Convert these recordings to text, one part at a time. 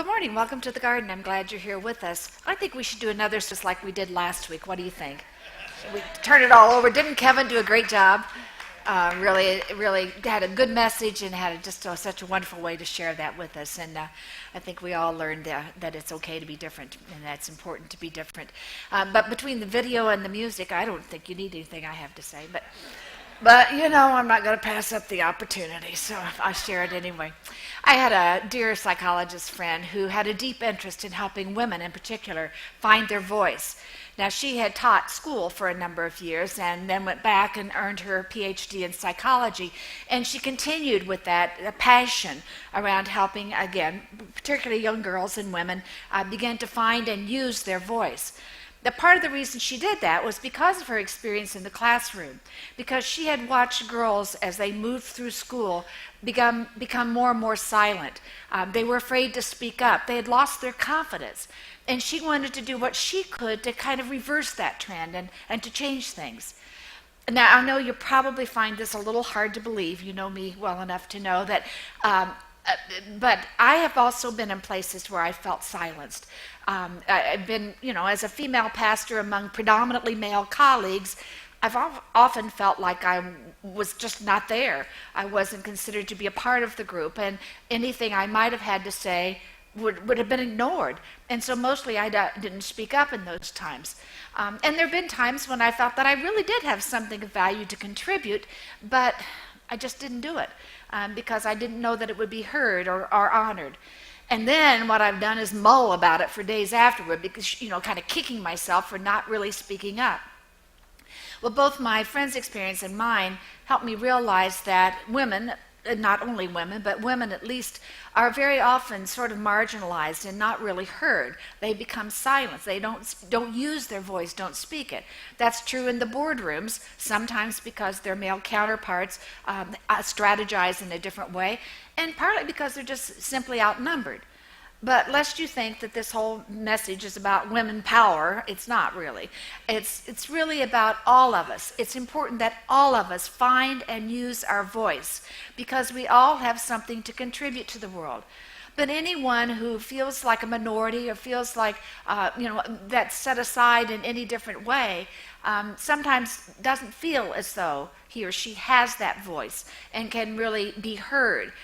good morning. Welcome to the garden. I'm glad you're here with us. I think we should do another just like we did last week. What do you think? Should we turn it all over? Didn't Kevin do a great job? Really had a good message and had such a wonderful way to share that with us. And I think we all learned that it's okay to be different and that's important to be different. But between the video and the music, I don't think you need anything I have to say. But you know, I'm not going to pass up the opportunity, so I'll share it anyway. I had a dear psychologist friend who had a deep interest in helping women in particular find their voice. Now, she had taught school for a number of years and then went back and earned her PhD in psychology, and she continued with that passion around helping, again, particularly young girls and women begin to find and use their voice. The part of the reason she did that was because of her experience in the classroom, because she had watched girls as they moved through school become more and more silent. They were afraid to speak up. They had lost their confidence. And she wanted to do what she could to kind of reverse that trend and to change things. Now, I know you probably find this a little hard to believe. You know me well enough to know that, but I have also been in places where I felt silenced. I've been, as a female pastor among predominantly male colleagues, I've often felt like I was just not there. I wasn't considered to be a part of the group, and anything I might have had to say would have been ignored. And so mostly I didn't speak up in those times. And there have been times when I felt that I really did have something of value to contribute, but I just didn't do it because I didn't know that it would be heard or honored. And then what I've done is mull about it for days afterward because, kind of kicking myself for not really speaking up. Well, both my friend's experience and mine helped me realize that women, not only women, but women at least, are very often sort of marginalized and not really heard. They become silent. They don't use their voice, don't speak it. That's true in the boardrooms, sometimes because their male counterparts strategize in a different way, and partly because they're just simply outnumbered. But lest you think that this whole message is about women power, it's not really. It's really about all of us. It's important that all of us find and use our voice because we all have something to contribute to the world. But anyone who feels like a minority or feels like, that's set aside in any different way, sometimes doesn't feel as though he or she has that voice and can really be heard.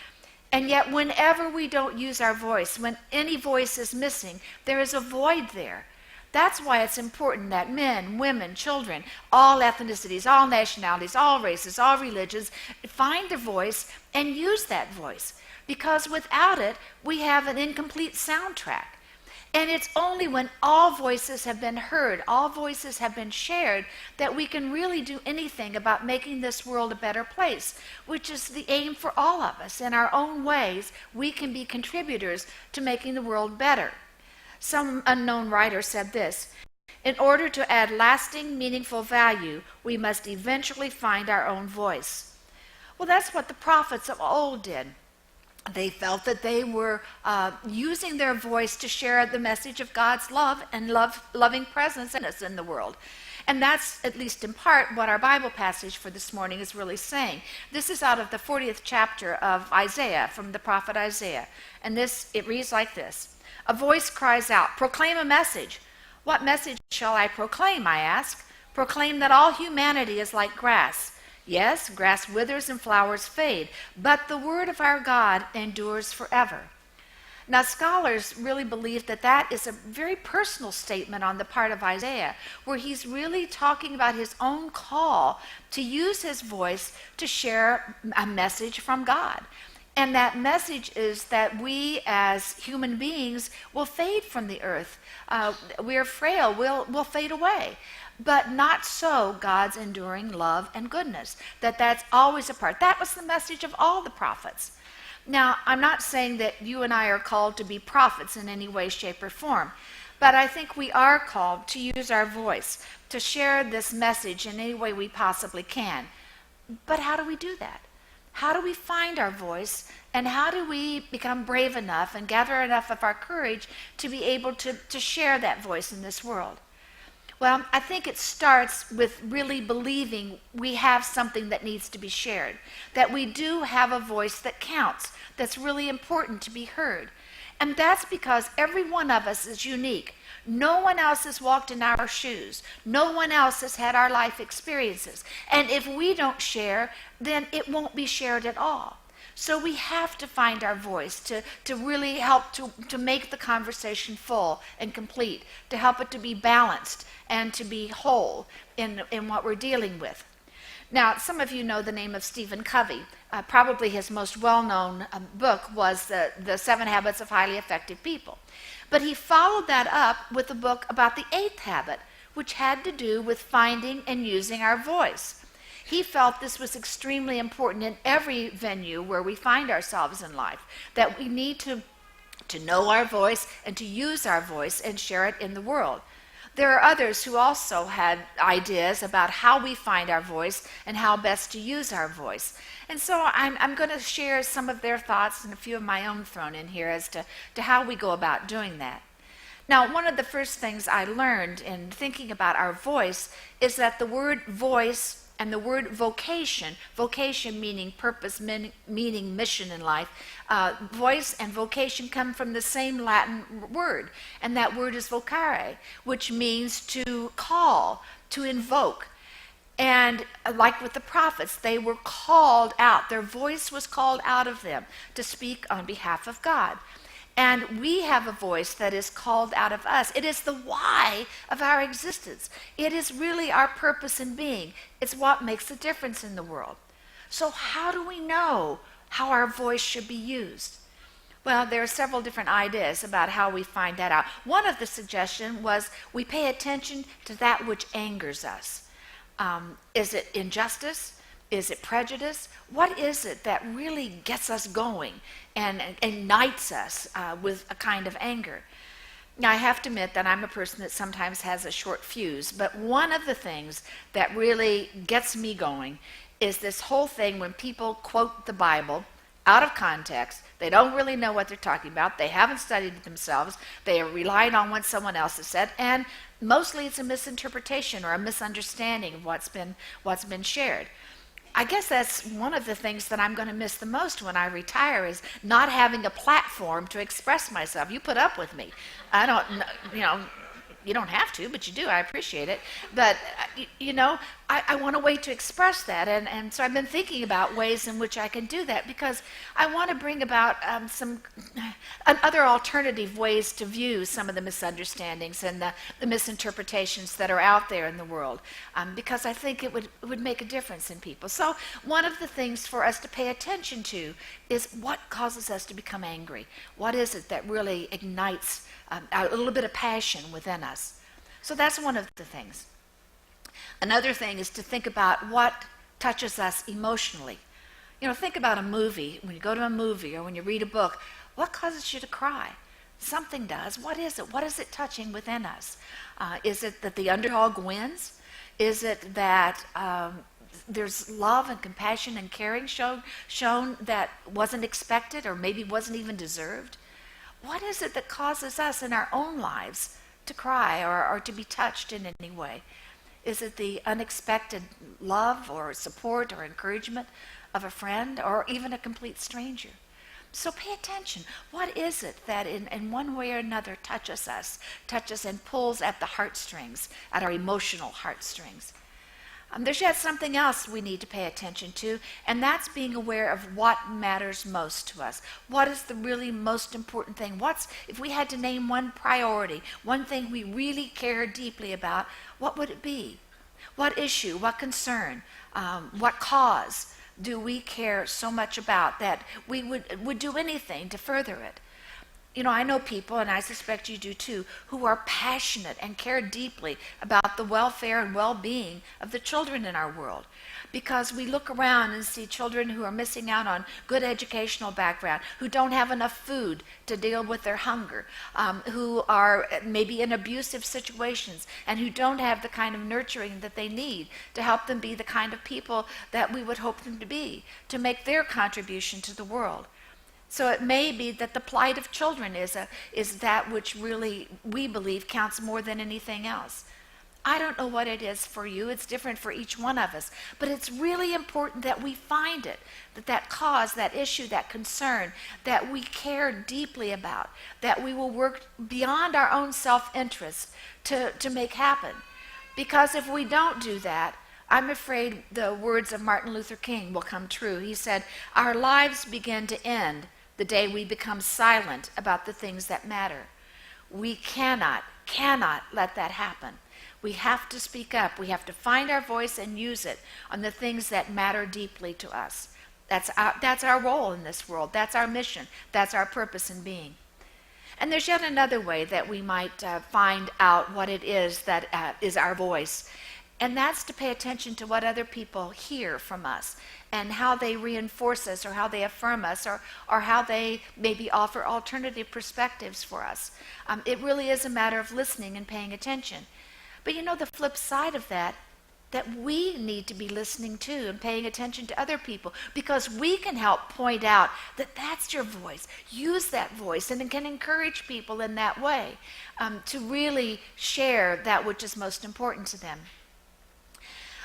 And yet whenever we don't use our voice, when any voice is missing, there is a void there. That's why it's important that men, women, children, all ethnicities, all nationalities, all races, all religions, find their voice and use that voice. Because without it, we have an incomplete soundtrack. And it's only when all voices have been heard, all voices have been shared, that we can really do anything about making this world a better place, which is the aim for all of us. In our own ways, we can be contributors to making the world better. Some unknown writer said this: in order to add lasting, meaningful value, we must eventually find our own voice. Well, that's what the prophets of old did. They felt that they were using their voice to share the message of God's love and loving presence in the world. And that's, at least in part, what our Bible passage for this morning is really saying. This is out of the 40th chapter of Isaiah, from the prophet Isaiah. And it reads like this: a voice cries out, proclaim a message. What message shall I proclaim, I ask? Proclaim that all humanity is like grass. Yes, grass withers and flowers fade, but the word of our God endures forever. Now, scholars really believe that is a very personal statement on the part of Isaiah, where he's really talking about his own call to use his voice to share a message from God. And that message is that we as human beings will fade from the earth. We're frail, we'll fade away. But not so God's enduring love and goodness, that's always a part. That was the message of all the prophets. Now, I'm not saying that you and I are called to be prophets in any way, shape, or form, but I think we are called to use our voice, to share this message in any way we possibly can. But how do we do that? How do we find our voice, and how do we become brave enough and gather enough of our courage to be able to share that voice in this world? Well, I think it starts with really believing we have something that needs to be shared, that we do have a voice that counts, that's really important to be heard. And that's because every one of us is unique. No one else has walked in our shoes. No one else has had our life experiences. And if we don't share, then it won't be shared at all. So we have to find our voice to really help to make the conversation full and complete, to help it to be balanced and to be whole in what we're dealing with. Now, some of you know the name of Stephen Covey. Probably his most well-known book was the 7 Habits of Highly Effective People. But he followed that up with a book about the 8th habit, which had to do with finding and using our voice. He felt this was extremely important in every venue where we find ourselves in life, that we need to know our voice and to use our voice and share it in the world. There are others who also had ideas about how we find our voice and how best to use our voice. And so I'm going to share some of their thoughts and a few of my own thrown in here as to how we go about doing that. Now, one of the first things I learned in thinking about our voice is that the word voice and the word vocation meaning purpose, meaning mission in life, voice and vocation come from the same Latin word, and that word is vocare, which means to call, to invoke. And like with the prophets, they were called out. Their voice was called out of them to speak on behalf of God. And we have a voice that is called out of us. It is the why of our existence. It is really our purpose in being. It's what makes a difference in the world. So how do we know how our voice should be used? Well, there are several different ideas about how we find that out. One of the suggestions was we pay attention to that which angers us. Is it injustice? Is it prejudice? What is it that really gets us going and ignites us with a kind of anger? Now, I have to admit that I'm a person that sometimes has a short fuse, but one of the things that really gets me going is this whole thing when people quote the Bible out of context. They don't really know what they're talking about. They haven't studied it themselves. They are relying on what someone else has said, and mostly it's a misinterpretation or a misunderstanding of what's been shared. I guess that's one of the things that I'm going to miss the most when I retire is not having a platform to express myself. You put up with me. I don't, you don't have to, but you do. I appreciate it. But, I want a way to express that. And so I've been thinking about ways in which I can do that because I want to bring about some other alternative ways to view some of the misunderstandings and the misinterpretations that are out there in the world because I think it would make a difference in people. So one of the things for us to pay attention to is what causes us to become angry. What is it that really ignites a little bit of passion within us? So that's one of the things. Another thing is to think about what touches us emotionally. Think about a movie. When you go to a movie or when you read a book, what causes you to cry? Something does. What is it? What is it touching within us? Is it that the underdog wins? Is it that there's love and compassion and caring shown that wasn't expected or maybe wasn't even deserved? What is it that causes us in our own lives to cry or to be touched in any way? Is it the unexpected love or support or encouragement of a friend or even a complete stranger? So pay attention. What is it that in one way or another touches us and pulls at the heartstrings, at our emotional heartstrings? There's yet something else we need to pay attention to, and that's being aware of what matters most to us. What is the really most important thing? If we had to name one priority, one thing we really care deeply about, what would it be? What issue, what concern, what cause do we care so much about that we would do anything to further it? I know people, and I suspect you do too, who are passionate and care deeply about the welfare and well-being of the children in our world. Because we look around and see children who are missing out on good educational background, who don't have enough food to deal with their hunger, who are maybe in abusive situations, and who don't have the kind of nurturing that they need to help them be the kind of people that we would hope them to be, to make their contribution to the world. So it may be that the plight of children is that which really we believe counts more than anything else. I don't know what it is for you. It's different for each one of us. But it's really important that we find it, that cause, that issue, that concern, that we care deeply about, that we will work beyond our own self-interest to make happen. Because if we don't do that, I'm afraid the words of Martin Luther King will come true. He said, "Our lives begin to end the day we become silent about the things that matter." We cannot let that happen. We have to speak up. We have to find our voice and use it on the things that matter deeply to us. That's our role in this world. That's our mission. That's our purpose in being. And there's yet another way that we might find out what it is that is our voice. And that's to pay attention to what other people hear from us and how they reinforce us or how they affirm us or how they maybe offer alternative perspectives for us. It really is a matter of listening and paying attention. But you know, the flip side of that we need to be listening to and paying attention to other people, because we can help point out that that's your voice. Use that voice, and it can encourage people in that way to really share that which is most important to them.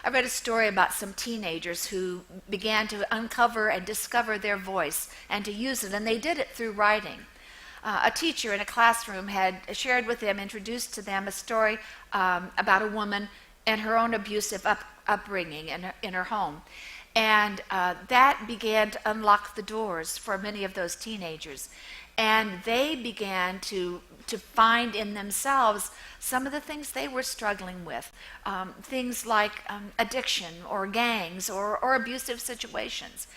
I read a story about some teenagers who began to uncover and discover their voice and to use it, and they did it through writing. A teacher in a classroom had shared with them, introduced to them a story about a woman and her own abusive upbringing in her home. And that began to unlock the doors for many of those teenagers. And they began to find in themselves some of the things they were struggling with, things like addiction or gangs or abusive situations.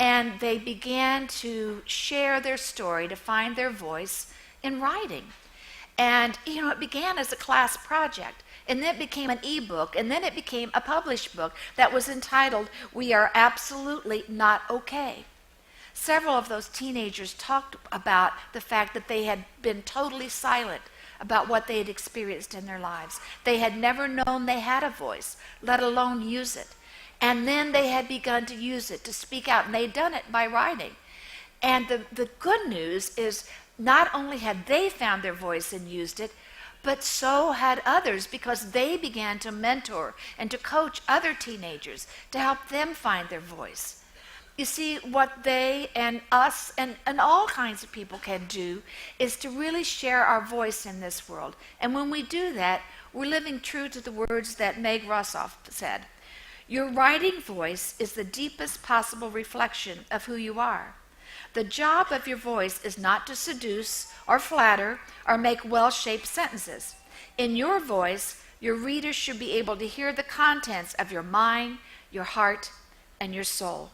And they began to share their story, to find their voice in writing. And, you know, it began as a class project, and then it became an ebook, and then it became a published book that was entitled, "We Are Absolutely Not Okay." Several of those teenagers talked about the fact that they had been totally silent about what they had experienced in their lives. They had never known they had a voice, let alone use it. And then they had begun to use it, to speak out, and they'd done it by writing. And the good news is not only had they found their voice and used it, but so had others, because they began to mentor and to coach other teenagers to help them find their voice. You see, what they and us and all kinds of people can do is to really share our voice in this world. And when we do that, we're living true to the words that Meg Rossoff said. Your writing voice is the deepest possible reflection of who you are. The job of your voice is not to seduce or flatter or make well-shaped sentences. In your voice, your readers should be able to hear the contents of your mind, your heart, and your soul.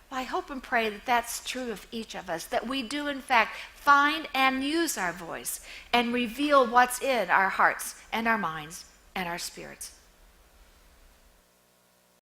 Well, I hope and pray that that's true of each of us, that we do in fact find and use our voice and reveal what's in our hearts and our minds and our spirits.